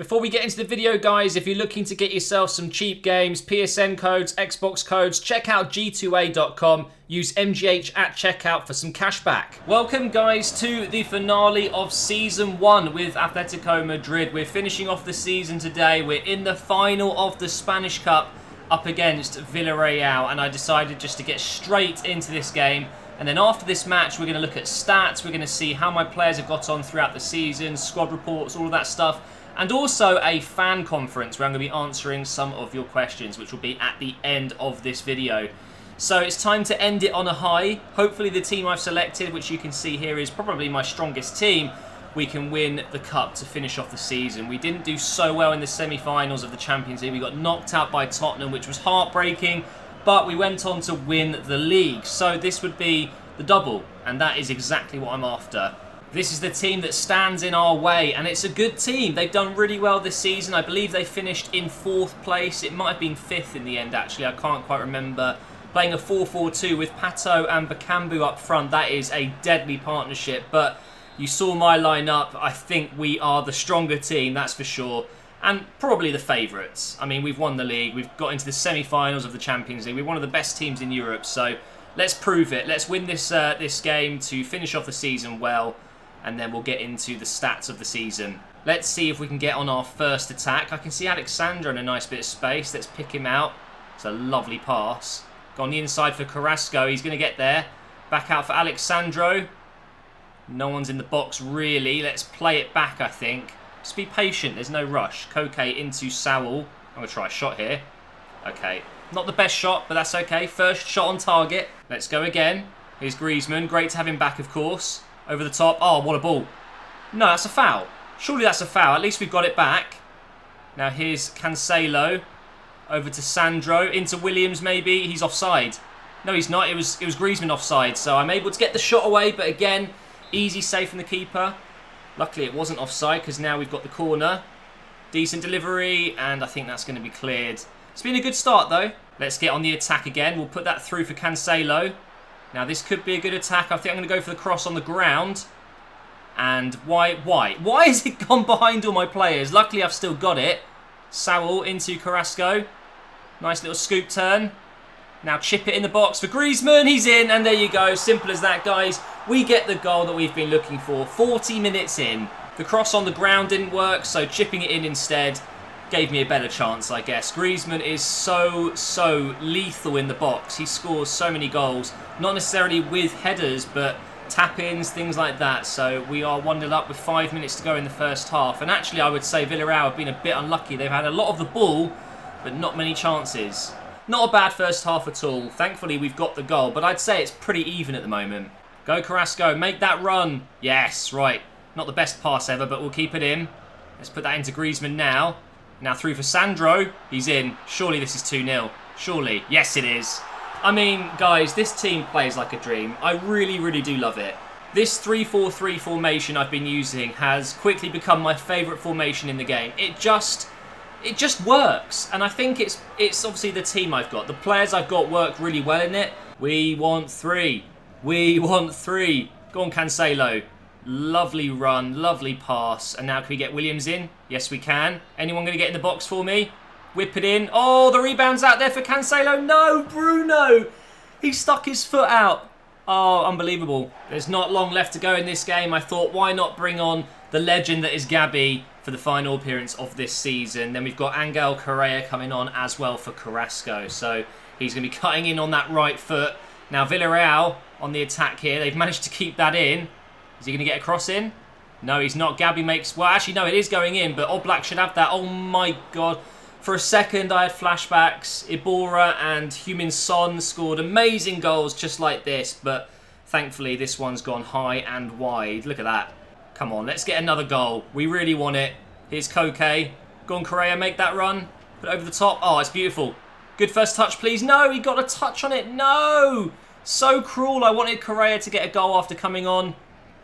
Before we get into the video, guys, if you're looking to get yourself some cheap games, PSN codes, Xbox codes, check out g2a.com. Use MGH at checkout for some cash back. Welcome, guys, to the finale of Season 1 with Atletico Madrid. We're finishing off the season today. We're in the final of the Spanish Cup up against Villarreal, and I decided just to get straight into this game. And then after this match, we're going to look at stats. We're going to see how my players have got on throughout the season, squad reports, all of that stuff. And also a fan conference where I'm going to be answering some of your questions, which will be at the end of this video. So it's time to end it on a high. Hopefully the team I've selected, which you can see here, is probably my strongest team. We can win the cup to finish off the season. We didn't do so well in the semi-finals of the Champions League. We got knocked out by Tottenham, which was heartbreaking. But we went on to win the league. So this would be the double. And that is exactly what I'm after. This is the team that stands in our way, and it's a good team. They've done really well this season. I believe they finished in 4th place. It might have been 5th in the end, actually. I can't quite remember. Playing a 4-4-2 with Pato and Bakambu up front. That is a deadly partnership, but you saw my lineup. I think we are the stronger team, that's for sure, and probably the favourites. I mean, we've won the league. We've got into the semi-finals of the Champions League. We're one of the best teams in Europe, so let's prove it. Let's win this game to finish off the season well. And then we'll get into the stats of the season. Let's see if we can get on our first attack. I can see Alexandro in a nice bit of space. Let's pick him out. It's a lovely pass. Go on the inside for Carrasco. He's going to get there. Back out for Alexandro. No one's in the box, really. Let's play it back, I think. Just be patient. There's no rush. Koke into Saul. I'm going to try a shot here. Okay. Not the best shot, but that's okay. First shot on target. Let's go again. Here's Griezmann. Great to have him back, of course. Over the top. Oh, what a ball. No, that's a foul. Surely that's a foul. At least we've got it back. Now here's Cancelo. Over to Sandro. Into Williams, maybe. He's offside. No, he's not. It was Griezmann offside. So I'm able to get the shot away. But again, easy save from the keeper. Luckily, it wasn't offside because now we've got the corner. Decent delivery. And I think that's going to be cleared. It's been a good start, though. Let's get on the attack again. We'll put that through for Cancelo. Now, this could be a good attack. I think I'm going to go for the cross on the ground. And why? Why has it gone behind all my players? Luckily, I've still got it. Saul into Carrasco. Nice little scoop turn. Now chip it in the box for Griezmann. He's in, and there you go. Simple as that, guys. We get the goal that we've been looking for. 40 minutes in. The cross on the ground didn't work, so chipping it in instead gave me a better chance, I guess. Griezmann is so lethal in the box. He scores so many goals. Not necessarily with headers, but tap-ins, things like that. So we are 1-0 up with 5 minutes to go in the first half. And actually, I would say Villarreal have been a bit unlucky. They've had a lot of the ball, but not many chances. Not a bad first half at all. Thankfully, we've got the goal, but I'd say it's pretty even at the moment. Go Carrasco, make that run. Yes, right. Not the best pass ever, but we'll keep it in. Let's put that into Griezmann now. Now through for Sandro. He's in. Surely this is 2-0. Surely. Yes, it is. I mean, guys, this team plays like a dream. I really do love it. This 3-4-3 formation I've been using has quickly become my favourite formation in the game. It just works. And I think it's obviously the team I've got. The players I've got work really well in it. We want 3. We want 3. Go on, Cancelo. Lovely run, lovely pass. And now can we get Williams in? Yes, we can. Anyone going to get in the box for me? Whip it in. Oh, the rebound's out there for Cancelo. No, Bruno. He stuck his foot out. Oh, unbelievable. There's not long left to go in this game. I thought, why not bring on the legend that is Gabby for the final appearance of this season. Then we've got Angel Correa coming on as well for Carrasco. So he's going to be cutting in on that right foot. Now Villarreal on the attack here. They've managed to keep that in. Is he going to get a cross in? No, he's not. Gabby makes... Well, actually, no, it is going in, but Oblak should have that. Oh, my God. For a second, I had flashbacks. Ibora and Heung-min Son scored amazing goals just like this, but thankfully, this one's gone high and wide. Look at that. Come on, let's get another goal. We really want it. Here's Koke. Go on, Correa, make that run. Put it over the top. Oh, it's beautiful. Good first touch, please. No, he got a touch on it. No! So cruel. I wanted Correa to get a goal after coming on.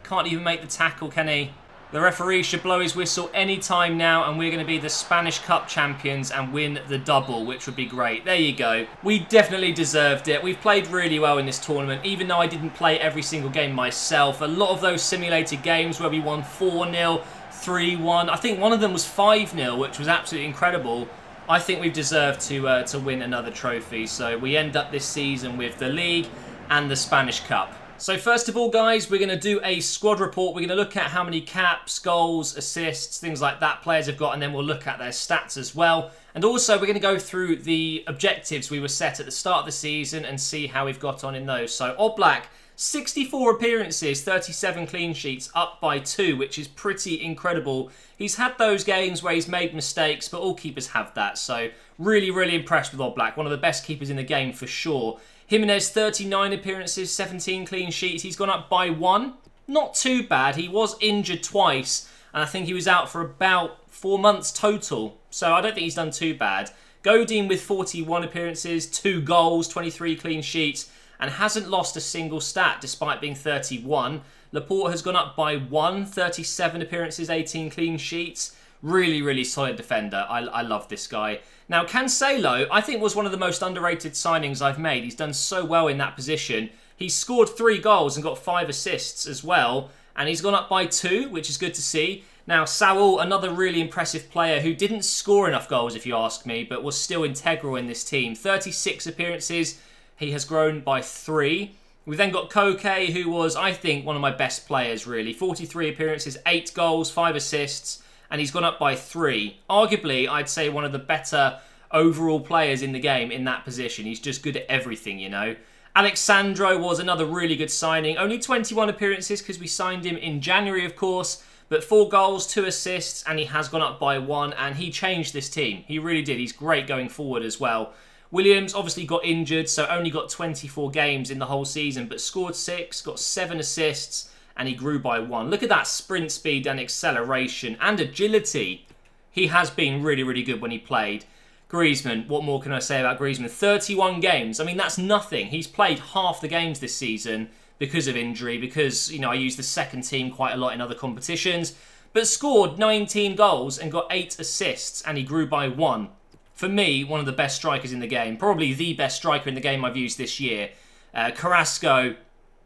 Can't even make the tackle, can he? The referee should blow his whistle any time now, and we're going to be the Spanish Cup champions and win the double, which would be great. There you go. We definitely deserved it. We've played really well in this tournament, even though I didn't play every single game myself. A lot of those simulated games where we won 4-0, 3-1. I think one of them was 5-0, which was absolutely incredible. I think we've deserved to win another trophy. So we end up this season with the league and the Spanish Cup. So first of all, guys, we're going to do a squad report. We're going to look at how many caps, goals, assists, things like that players have got, and then we'll look at their stats as well. And also, we're going to go through the objectives we were set at the start of the season and see how we've got on in those. So Oblak, 64 appearances, 37 clean sheets, up by 2, which is pretty incredible. He's had those games where he's made mistakes, but all keepers have that. So really, really impressed with Oblak. One of the best keepers in the game for sure. Jimenez, 39 appearances, 17 clean sheets. He's gone up by 1. Not too bad. He was injured twice, and I think he was out for about 4 months total. So I don't think he's done too bad. Godin with 41 appearances, 2 goals, 23 clean sheets, and hasn't lost a single stat despite being 31. Laporte has gone up by 1, 37 appearances, 18 clean sheets. Really, really solid defender. I love this guy. Now, Cancelo, I think, was one of the most underrated signings I've made. He's done so well in that position. He's scored 3 goals and got 5 assists as well. And he's gone up by 2, which is good to see. Now, Saul, another really impressive player who didn't score enough goals, if you ask me, but was still integral in this team. 36 appearances. He has grown by 3. We've then got Koke, who was, I think, one of my best players, really. 43 appearances, 8 goals, 5 assists. And he's gone up by 3. Arguably, I'd say one of the better overall players in the game in that position. He's just good at everything, you know. Alexandro was another really good signing. Only 21 appearances because we signed him in January, of course. But 4 goals, 2 assists, and he has gone up by 1. And he changed this team. He really did. He's great going forward as well. Williams obviously got injured, so only got 24 games in the whole season. But scored 6, got 7 assists. And he grew by 1. Look at that sprint speed and acceleration and agility. He has been really, really good when he played. Griezmann, what more can I say about Griezmann? 31 games. I mean, that's nothing. He's played half the games this season because of injury, because, you know, I use the second team quite a lot in other competitions, but scored 19 goals and got 8 assists, and he grew by 1. For me, one of the best strikers in the game. Probably the best striker in the game I've used this year. Carrasco,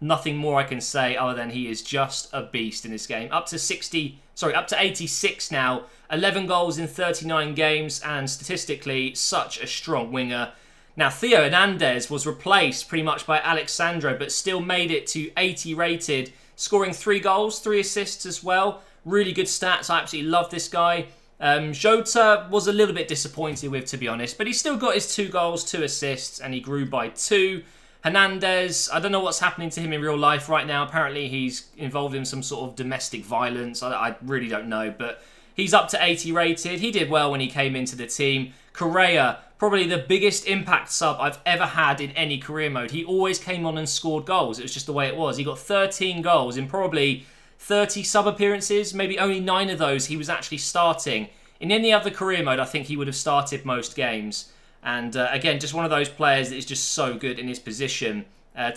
nothing more I can say other than he is just a beast in this game. Up to 86 now. 11 goals in 39 games, and statistically, such a strong winger. Now, Theo Hernandez was replaced pretty much by Alexandro, but still made it to 80 rated, scoring 3 goals, 3 assists as well. Really good stats. I absolutely love this guy. Jota was a little bit disappointed with, to be honest, but he still got his 2 goals, 2 assists, and he grew by 2. Hernandez, I don't know what's happening to him in real life right now. Apparently he's involved in some sort of domestic violence. I really don't know, but he's up to 80 rated. He did well when he came into the team. Correa, probably the biggest impact sub I've ever had in any career mode. He always came on and scored goals. It was just the way it was. He got 13 goals in probably 30 sub appearances. Maybe only 9 of those he was actually starting. In any other career mode, I think he would have started most games. And again, just one of those players that is just so good in his position.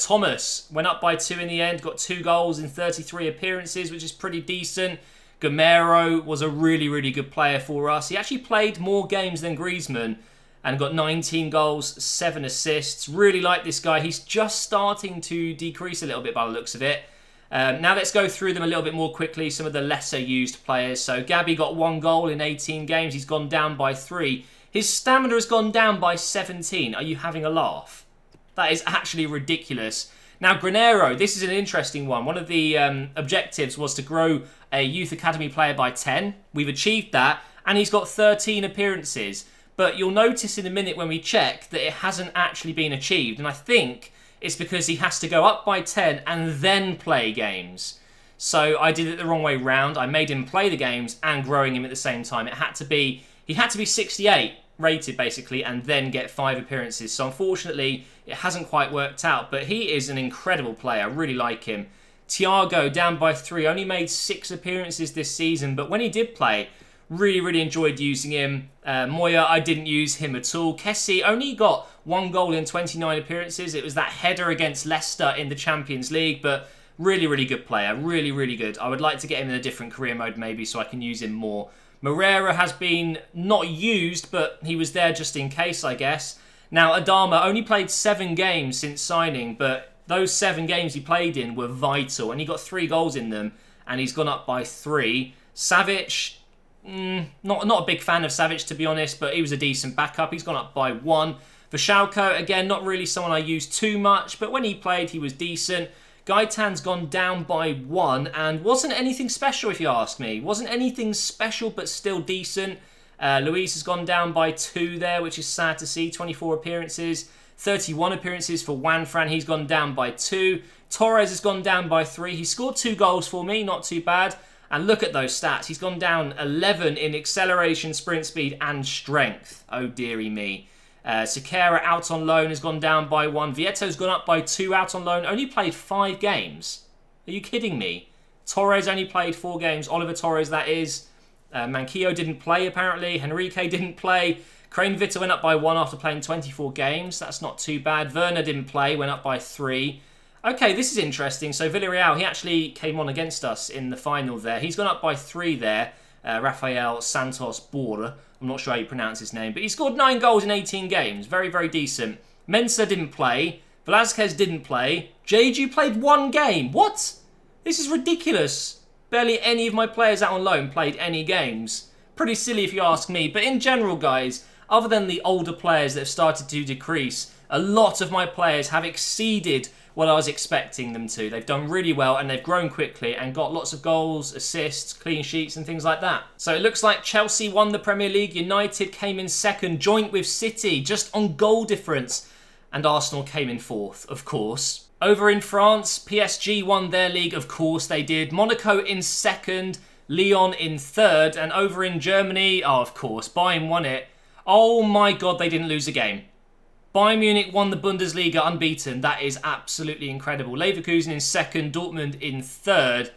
Thomas went up by 2 in the end, got 2 goals in 33 appearances, which is pretty decent. Gamero was a really, really good player for us. He actually played more games than Griezmann and got 19 goals, 7 assists. Really like this guy. He's just starting to decrease a little bit by the looks of it. Now let's go through them a little bit more quickly, some of the lesser used players. So Gabby got 1 goal in 18 games. He's gone down by 3. His stamina has gone down by 17. Are you having a laugh? That is actually ridiculous. Now, Granero, this is an interesting one. One of the objectives was to grow a youth academy player by 10. We've achieved that, and he's got 13 appearances. But you'll notice in a minute when we check that it hasn't actually been achieved. And I think it's because he has to go up by 10 and then play games. So I did it the wrong way round. I made him play the games and growing him at the same time. He had to be 68 rated, basically, and then get 5 appearances. So unfortunately, it hasn't quite worked out, but he is an incredible player. I really like him. Thiago, down by 3, only made 6 appearances this season, but when he did play, really, really enjoyed using him. Moya, I didn't use him at all. Kessie only got 1 goal in 29 appearances. It was that header against Leicester in the Champions League, but really, really good player. Really, really good. I would like to get him in a different career mode maybe so I can use him more. Moreira has been not used, but he was there just in case, I guess. Now, Adama only played 7 games since signing, but those 7 games he played in were vital, and he got 3 goals in them, and he's gone up by 3. Savic, not a big fan of Savic, to be honest, but he was a decent backup. He's gone up by 1. Vashalko, again, not really someone I use too much, but when he played, he was decent. Gaitan's gone down by 1, and wasn't anything special, if you ask me. Wasn't anything special, but still decent. Luis has gone down by 2 there, which is sad to see. 24 appearances, 31 appearances for Juanfran. He's gone down by 2. Torres has gone down by 3. He scored 2 goals for me, not too bad. And look at those stats. He's gone down 11 in acceleration, sprint speed, and strength. Oh, dearie me. Sequeira out on loan has gone down by 1. Vieto's gone up by 2 out on loan. Only played 5 games. Are you kidding me? Torres only played 4 games. Oliver Torres, that is. Manquillo didn't play, apparently. Henrique didn't play. Crane Vita went up by 1 after playing 24 games. That's not too bad. Werner didn't play, went up by 3. Okay, this is interesting. So Villarreal, he actually came on against us in the final there. He's gone up by 3 there. Rafael Santos Bora. I'm not sure how you pronounce his name. But he scored 9 goals in 18 games. Very, very decent. Mensah didn't play. Velázquez didn't play. Jeju played 1 game. What? This is ridiculous. Barely any of my players out on loan played any games. Pretty silly if you ask me. But in general, guys, other than the older players that have started to decrease, a lot of my players have exceeded what I was expecting them to. They've done really well and they've grown quickly and got lots of goals, assists, clean sheets and things like that. So it looks like Chelsea won the Premier League. United came in second, joint with City, just on goal difference. And Arsenal came in 4th, of course. Over in France, PSG won their league, of course they did. Monaco in 2nd, Lyon in 3rd. And over in Germany, oh, of course, Bayern won it. Oh my God, they didn't lose a game. Bayern Munich won the Bundesliga unbeaten. That is absolutely incredible. Leverkusen in 2nd, Dortmund in 3rd.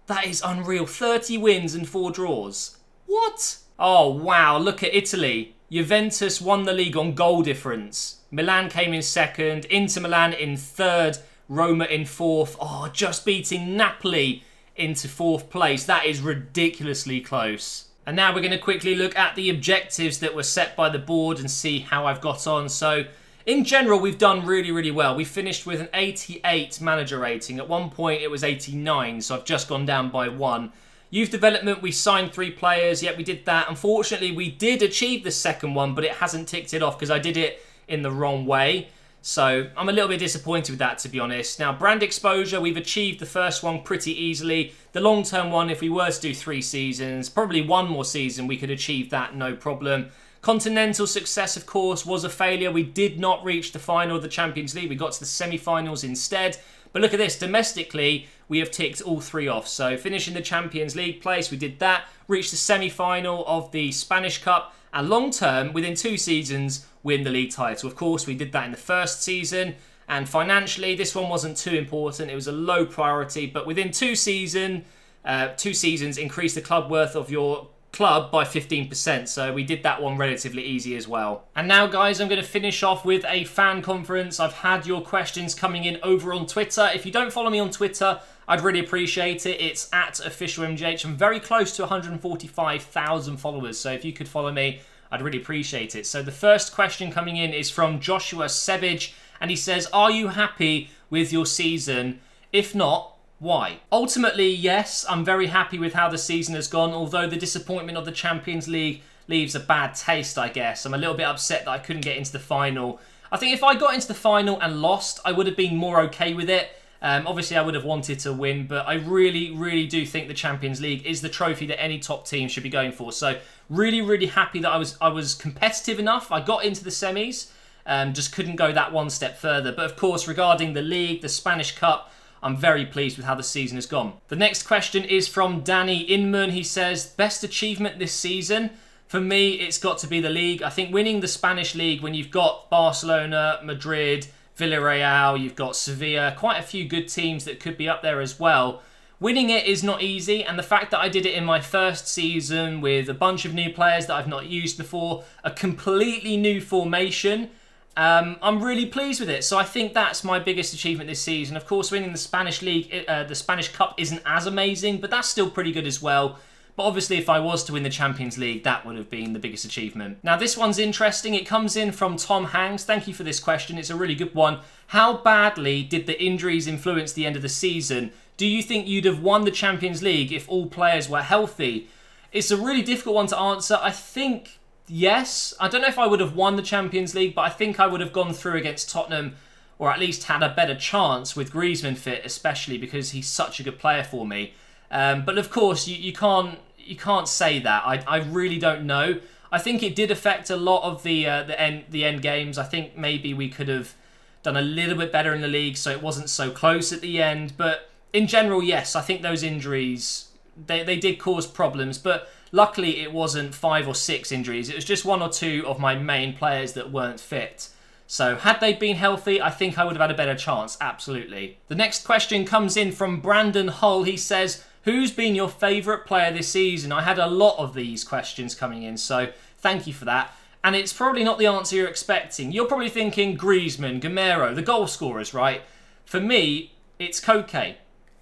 That is unreal. 30 wins and 4 draws. What? Oh, wow. Look at Italy. Juventus won the league on goal difference. Milan came in 2nd, Inter Milan in 3rd, Roma in 4th. Oh, just beating Napoli into 4th place. That is ridiculously close. And now we're going to quickly look at the objectives that were set by the board and see how I've got on. So, in general, we've done really, really well. We finished with an 88 manager rating. At one point, it was 89, so I've just gone down by 1. Youth development, we signed 3 players. Yep, we did that. Unfortunately, we did achieve the second one, but it hasn't ticked it off because I did it in the wrong way. So I'm a little bit disappointed with that, to be honest. Now, brand exposure, we've achieved the first one pretty easily. The long-term one, if we were to do 3 seasons, probably 1 more season, we could achieve that, no problem. Continental success, of course, was a failure. We did not reach the final of the Champions League. We got to the semi-finals instead. But look at this. Domestically, we have ticked all 3 off. So finishing the Champions League place, we did that. Reached the semi-final of the Spanish Cup. And long-term, within 2 seasons, win the league title. Of course, we did that in the first season. And financially, this one wasn't too important. It was a low priority. But within 2 seasons, increase the club worth of your club by 15%. So we did that one relatively easy as well. And now, guys, I'm going to finish off with a fan conference. I've had your questions coming in over on Twitter. If you don't follow me on Twitter, I'd really appreciate it. It's @officialmgh. I'm very close to 145,000 followers. So if you could follow me, I'd really appreciate it. So the first question coming in is from Joshua Sebage. And he says, are you happy with your season? If not, why? Ultimately, yes, I'm very happy with how the season has gone, although the disappointment of the Champions League leaves a bad taste, I guess. I'm a little bit upset that I couldn't get into the final. I think if I got into the final and lost, I would have been more okay with it. Obviously, I would have wanted to win, but I really, really do think the Champions League is the trophy that any top team should be going for. So really, really happy that I was competitive enough. I got into the semis, just couldn't go that one step further. But of course, regarding the league, the Spanish Cup, I'm very pleased with how the season has gone. The next question is from Danny Inman. He says, best achievement this season? For me, it's got to be the league. I think winning the Spanish league when you've got Barcelona, Madrid, Villarreal, you've got Sevilla, quite a few good teams that could be up there as well. Winning it is not easy, and the fact that I did it in my first season with a bunch of new players that I've not used before, a completely new formation, I'm really pleased with it. So I think that's my biggest achievement this season. Of course, winning the Spanish League, the Spanish Cup isn't as amazing, but that's still pretty good as well. But obviously, if I was to win the Champions League, that would have been the biggest achievement. Now, this one's interesting. It comes in from Tom Hanks. Thank you for this question. It's a really good one. How badly did the injuries influence the end of the season? Do you think you'd have won the Champions League if all players were healthy? It's a really difficult one to answer. I think yes. I don't know if I would have won the Champions League, but I think I would have gone through against Tottenham, or at least had a better chance with Griezmann fit, especially because he's such a good player for me. But of course, you can't say that. I really don't know. I think it did affect a lot of the end games. I think maybe we could have done a little bit better in the league, so it wasn't so close at the end. But in general, yes, I think those injuries they did cause problems. But luckily, it wasn't 5 or 6 injuries. It was just 1 or 2 of my main players that weren't fit. So had they been healthy, I think I would have had a better chance, absolutely. The next question comes in from Brandon Hull. He says, who's been your favourite player this season? I had a lot of these questions coming in, so thank you for that. And it's probably not the answer you're expecting. You're probably thinking Griezmann, Gamero, the goal scorers, right? For me, it's Koke.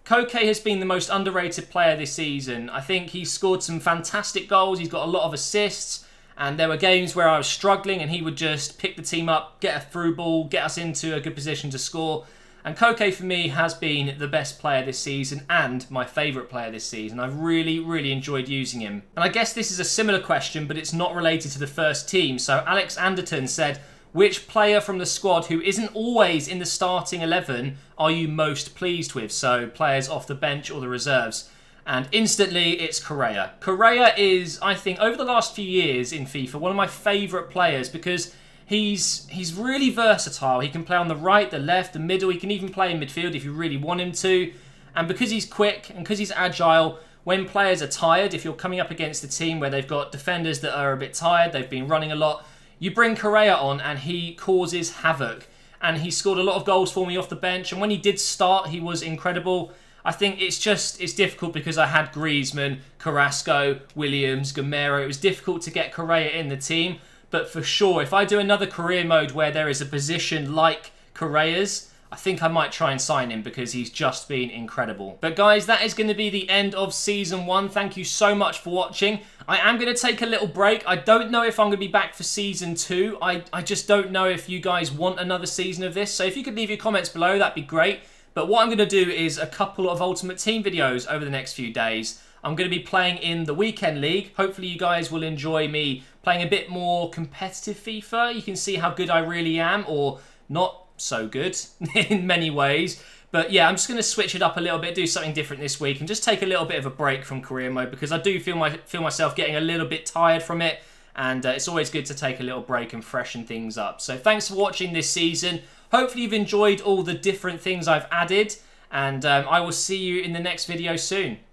Koke has been the most underrated player this season. I think he's scored some fantastic goals. He's got a lot of assists. And there were games where I was struggling and he would just pick the team up, get a through ball, get us into a good position to score. And Koke for me has been the best player this season and my favourite player this season. I've really, really enjoyed using him. And I guess this is a similar question, but it's not related to the first team. So Alex Anderton said, which player from the squad who isn't always in the starting 11 are you most pleased with? So players off the bench or the reserves. And instantly, it's Correa. Correa is, I think, over the last few years in FIFA, one of my favourite players because he's really versatile. He can play on the right, the left, the middle. He can even play in midfield if you really want him to. And because he's quick and because he's agile, when players are tired, if you're coming up against a team where they've got defenders that are a bit tired, they've been running a lot, you bring Correa on and he causes havoc. And he scored a lot of goals for me off the bench. And when he did start, he was incredible. I think it's difficult because I had Griezmann, Carrasco, Williams, Gamero. It was difficult to get Correa in the team. But for sure, if I do another career mode where there is a position like Correa's, I think I might try and sign him because he's just been incredible. But guys, that is going to be the end of Season 1. Thank you so much for watching. I am going to take a little break. I don't know if I'm going to be back for Season 2. I just don't know if you guys want another season of this. So if you could leave your comments below, that'd be great. But what I'm going to do is a couple of Ultimate Team videos over the next few days. I'm going to be playing in the Weekend League. Hopefully you guys will enjoy me playing a bit more competitive FIFA. You can see how good I really am, or not so good in many ways. But yeah, I'm just going to switch it up a little bit, do something different this week, and just take a little bit of a break from career mode because I do feel myself getting a little bit tired from it. And it's always good to take a little break and freshen things up. So thanks for watching this season. Hopefully you've enjoyed all the different things I've added. And I will see you in the next video soon.